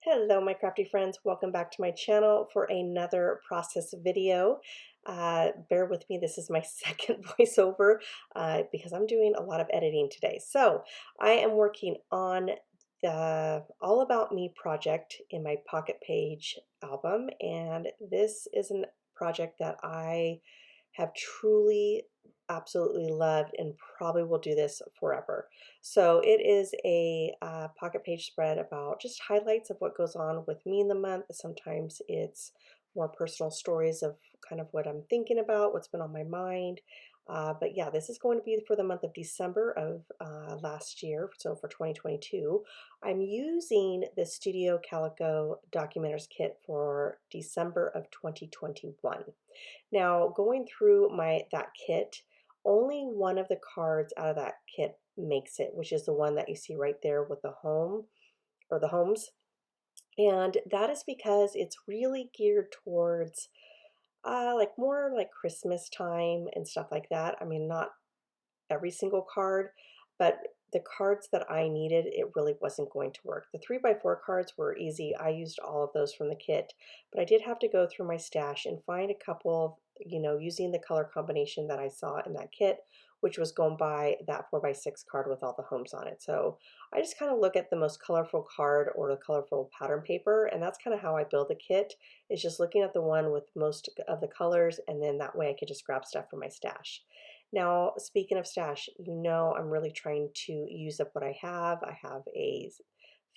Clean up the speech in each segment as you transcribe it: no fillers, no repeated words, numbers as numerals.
Hello, my crafty friends. Welcome back to my channel for another process video. Bear with me, this is my second voiceover because I'm doing a lot of editing today. So I am working on the All About Me project in my Pocket Page album, and this is a project that I have truly absolutely loved and probably will do this forever. So it is a pocket page spread about just highlights of what goes on with me in the month. Sometimes it's more personal stories of kind of what I'm thinking about, what's been on my mind. But yeah, this is going to be for the month of December of last year, so for 2022. I'm using the Studio Calico Documenters Kit for December of 2021. Now, going through that kit, only one of the cards out of that kit makes it, which is the one that you see right there with the home or the homes. And that is because it's really geared towards like more like Christmas time and stuff like that. I mean, not every single card, but the cards that I needed, it really wasn't going to work. The 3x4 cards were easy. I used all of those from the kit, but I did have to go through my stash and find a couple of, using the color combination that I saw in that kit, which was going by that 4x6 card with all the homes on it. So I just kind of look at the most colorful card or the colorful pattern paper, and that's kind of how I build a kit, is just looking at the one with most of the colors, and then that way I could just grab stuff from my stash. Now, speaking of stash, I'm really trying to use up what I have. I have a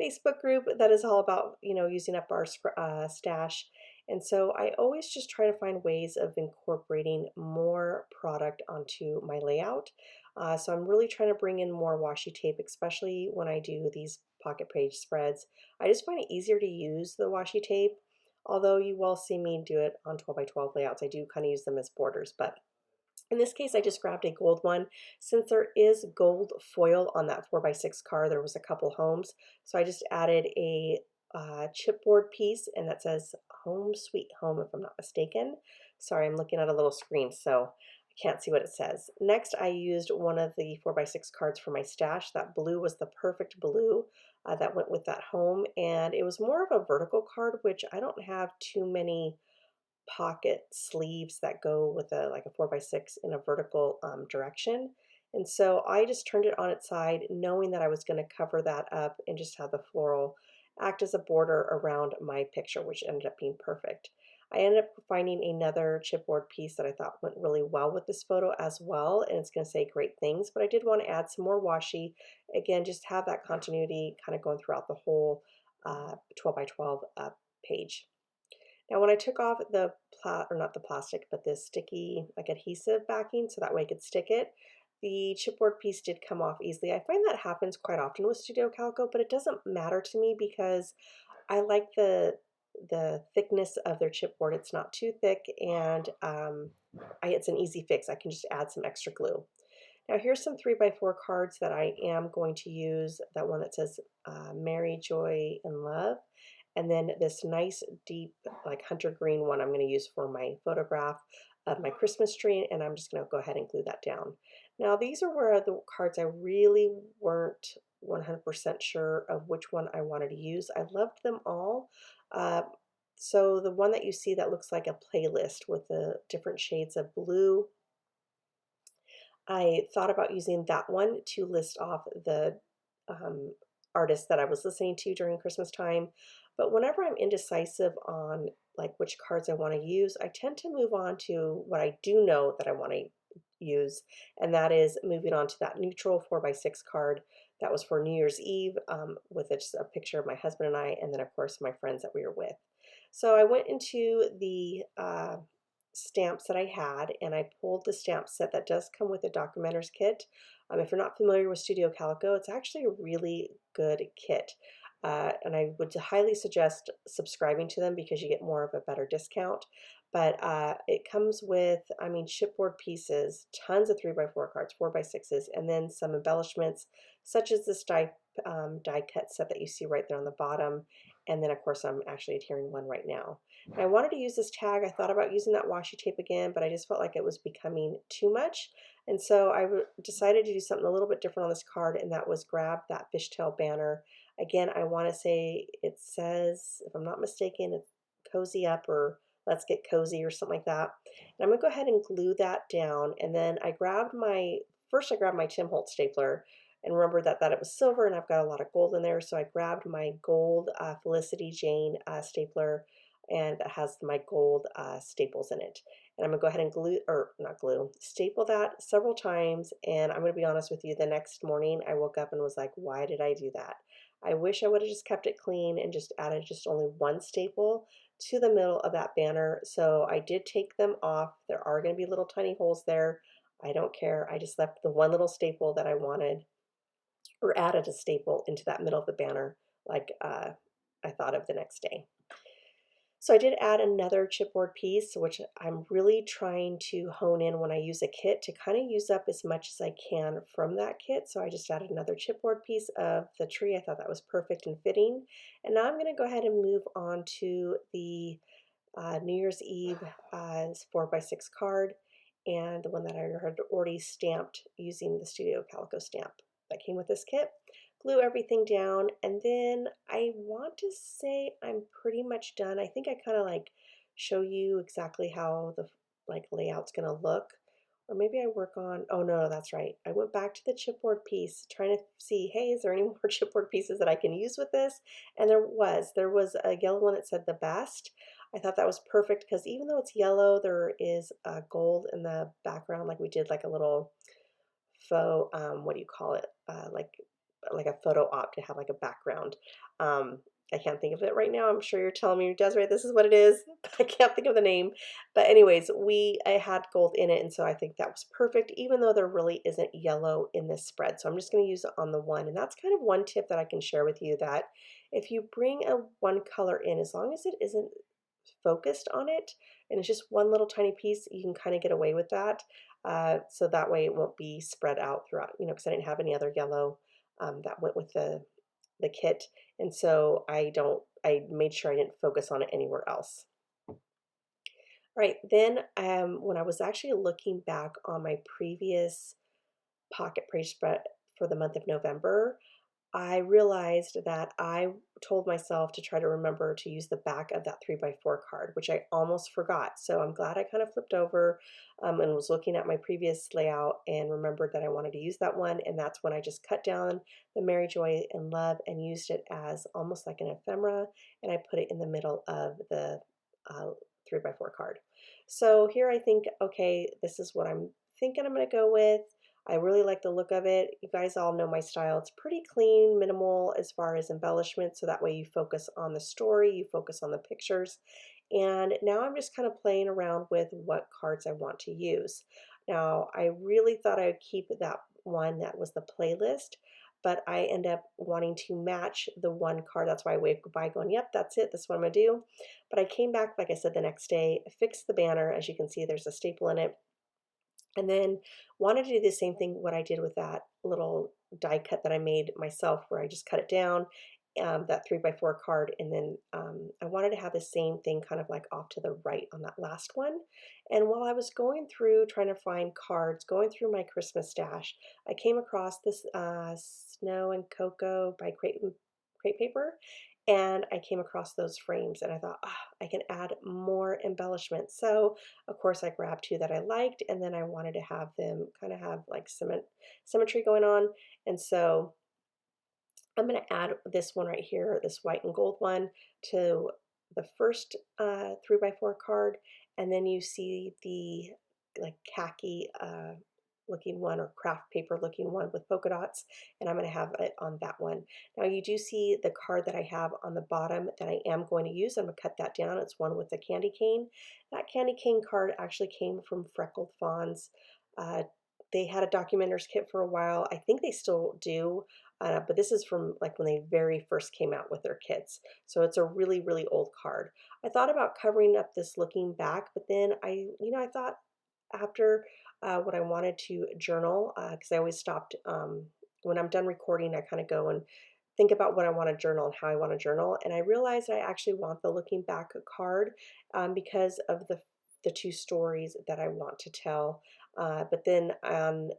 Facebook group that is all about, using up our stash. And so I always just try to find ways of incorporating more product onto my layout. So I'm really trying to bring in more washi tape, especially when I do these pocket page spreads. I just find it easier to use the washi tape, although you will see me do it on 12 by 12 layouts. I do kind of use them as borders, but in this case, I just grabbed a gold one. Since there is gold foil on that 4x6 card, there was a couple homes. So I just added a chipboard piece, and that says Home Sweet Home, if I'm not mistaken. Sorry, I'm looking at a little screen, so I can't see what it says. Next, I used one of the 4x6 cards for my stash. That blue was the perfect blue that went with that home, and it was more of a vertical card, which I don't have too many pocket sleeves that go with like a 4x6 in a vertical direction. And so I just turned it on its side, knowing that I was going to cover that up and just have the floral act as a border around my picture, which ended up being perfect. I ended up finding another chipboard piece that I thought went really well with this photo as well, and it's going to say great things, but I did want to add some more washi. Again, just have that continuity kind of going throughout the whole 12 by 12 page. Now, when I took off or not the plastic, but the sticky like adhesive backing, so that way I could stick it, the chipboard piece did come off easily. I find that happens quite often with Studio Calico, but it doesn't matter to me because I like the thickness of their chipboard. It's not too thick, and it's an easy fix. I can just add some extra glue. Now here's some 3x4 cards that I am going to use. That one that says Mary, Joy, and Love. And then this nice deep like hunter green one I'm going to use for my photograph of my Christmas tree, and I'm just going to go ahead and glue that down. Now these are where the cards I really weren't 100% sure of which one I wanted to use. I loved them all. So the one that you see that looks like a playlist with the different shades of blue, I thought about using that one to list off the artists that I was listening to during Christmas time. But whenever I'm indecisive on like which cards I want to use, I tend to move on to what I do know that I want to use, and that is moving on to that neutral 4x6 card that was for New Year's Eve with just a picture of my husband and I, and then of course my friends that we were with. So I went into the stamps that I had, and I pulled the stamp set that does come with a Documenters kit. If you're not familiar with Studio Calico, it's actually a really good kit. And I would highly suggest subscribing to them because you get more of a better discount. But it comes with, I mean, chipboard pieces, tons of 3x4 cards, 4x6s, and then some embellishments, such as this die cut set that you see right there on the bottom. And then, of course, I'm actually adhering one right now. And I wanted to use this tag. I thought about using that washi tape again, but I just felt like it was becoming too much. And so I decided to do something a little bit different on this card, and that was grab that fishtail banner Again, I want to say it says, if I'm not mistaken, it's cozy up or let's get cozy or something like that. And I'm going to go ahead and glue that down. And then first I grabbed my Tim Holtz stapler and remember that it was silver and I've got a lot of gold in there. So I grabbed my gold Felicity Jane stapler, and that has my gold staples in it. And I'm gonna go ahead and glue, or not glue, staple that several times. And I'm gonna be honest with you, the next morning I woke up and was like, why did I do that? I wish I would have just kept it clean and just added just only one staple to the middle of that banner. So I did take them off. There are going to be little tiny holes there. I don't care. I just left the one little staple that I wanted, or added a staple into that middle of the banner like I thought of the next day. So I did add another chipboard piece, which I'm really trying to hone in when I use a kit to kind of use up as much as I can from that kit. So I just added another chipboard piece of the tree. I thought that was perfect and fitting. And now I'm going to go ahead and move on to the New Year's Eve 4x6 card, and the one that I had already stamped using the Studio Calico stamp that came with this kit. Glue everything down, and then I want to say I'm pretty much done. I think I kind of like show you exactly how the layout's going to look. Or maybe I work on, oh no, that's right. I went back to the chipboard piece trying to see, hey, is there any more chipboard pieces that I can use with this? And there was a yellow one that said the best. I thought that was perfect because even though it's yellow, there is gold in the background, like we did like a little faux, what do you call it? Like a photo op to have like a background. Um, I can't think of it right now. I'm sure you're telling me, Desiree, this is what it is, but I can't think of the name. But anyways, I had gold in it, and so I think that was perfect, even though there really isn't yellow in this spread. So I'm just going to use it on the one, and that's kind of one tip that I can share with you, that if you bring a one color in, as long as it isn't focused on it and it's just one little tiny piece, you can kind of get away with that. So that way it won't be spread out throughout, because I didn't have any other yellow that went with the kit. And so I made sure I didn't focus on it anywhere else. All right, then when I was actually looking back on my previous pocket page spread for the month of November, I realized that I told myself to try to remember to use the back of that 3x4 card, which I almost forgot. So I'm glad I kind of flipped over and was looking at my previous layout and remembered that I wanted to use that one. And that's when I just cut down the Mary Joy and Love and used it as almost like an ephemera. And I put it in the middle of the 3x4 card. So here I think, okay, this is what I'm thinking I'm going to go with. I really like the look of it. You guys all know my style. It's pretty clean, minimal as far as embellishment, so that way you focus on the story, you focus on the pictures. And now I'm just kind of playing around with what cards I want to use. Now, I really thought I would keep that one that was the playlist, but I end up wanting to match the one card. That's why I waved goodbye going, yep, that's it. That's what I'm going to do. But I came back, like I said, the next day, fixed the banner. As you can see, there's a staple in it. And then wanted to do the same thing what I did with that little die cut that I made myself, where I just cut it down, that 3x4 card, and then I wanted to have the same thing kind of like off to the right on that last one. And while I was going through trying to find cards, going through my Christmas stash, I came across this Snow and Cocoa by Crate Paper, and I came across those frames, and I thought, I can add more embellishment. So of course I grabbed two that I liked, and then I wanted to have them kind of have like symmetry going on. And so I'm going to add this one right here, this white and gold one, to the first 3x4 card, and then you see the like khaki looking one, or craft paper looking one with polka dots, and I'm going to have it on that one. Now you do see the card that I have on the bottom that I am going to use. I'm going to cut that down. It's one with the candy cane. That candy cane card actually came from Freckled Fawn's. They had a Documenters kit for a while. I think they still do, but this is from like when they very first came out with their kits. So it's a really, really old card. I thought about covering up this looking back, but then I thought after what I wanted to journal, because I always stopped, when I'm done recording, I kind of go and think about what I want to journal and how I want to journal. And I realized I actually want the looking back card because of the two stories that I want to tell. But then on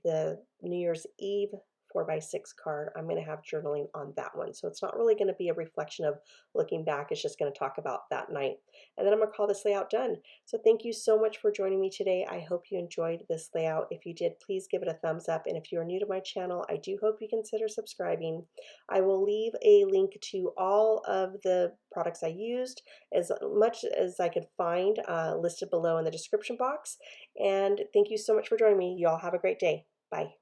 the New Year's Eve 4x6 card, I'm going to have journaling on that one. So it's not really going to be a reflection of looking back. It's just going to talk about that night. And then I'm going to call this layout done. So thank you so much for joining me today. I hope you enjoyed this layout. If you did, please give it a thumbs up. And if you are new to my channel, I do hope you consider subscribing. I will leave a link to all of the products I used, as much as I could find, listed below in the description box. And thank you so much for joining me. Y'all have a great day. Bye.